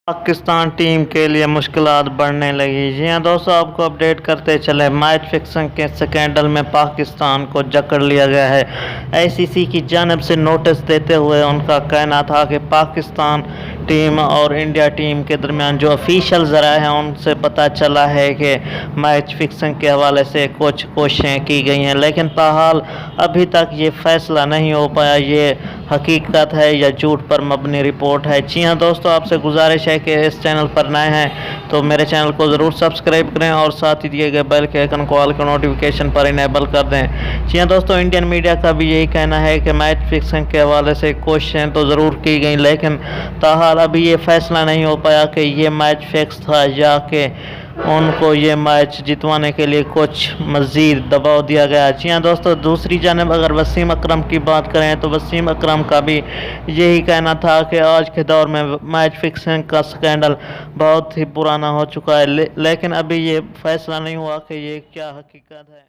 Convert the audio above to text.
Pakistan team के लिए मुश्किलात बढ़ने लगी। जी हाँ दोस्तों, आपको अपडेट करते चले। मैच फिक्सिंग के स्कैंडल में पाकिस्तान को जकड़ लिया गया है। आईसीसी की जानिब से नोटिस देते हुए उनका कहना था कि पाकिस्तान टीम और इंडिया टीम के दरमियान जो ऑफिशियल ज़रा हैं उनसे पता चला है कि मैच फिक्सिंग के हवाले से कुछ कोशिशें की गई हैं, लेकिन ताहाल अभी तक ये फैसला नहीं हो पाया ये हकीकत है या झूठ पर मबनी रिपोर्ट है। जी हाँ दोस्तों, आपसे गुजारिश है कि इस चैनल पर नए हैं तो मेरे चैनल को ज़रूर सब्सक्राइब करें और साथ ही दिए गए बेल के आइकन को ऑल के नोटिफिकेशन पर इनेबल कर दें। जी हाँ दोस्तों, इंडियन मीडिया का भी यही कहना है कि मैच फिक्सिंग के हवाले से कोशिशें तो ज़रूर की गई, लेकिन ताहाल अभी ये फैसला नहीं हो पाया कि ये मैच फिक्स था या कि उनको ये मैच जितवाने के लिए कुछ मज़ीद दबाव दिया गया। जी हाँ दोस्तों, दूसरी जानिब अगर वसीम अकरम की बात करें तो वसीम अकरम का भी यही कहना था कि आज के दौर में मैच फिक्सिंग का स्कैंडल बहुत ही पुराना हो चुका है, लेकिन अभी ये फैसला नहीं हुआ कि ये क्या हकीकत है।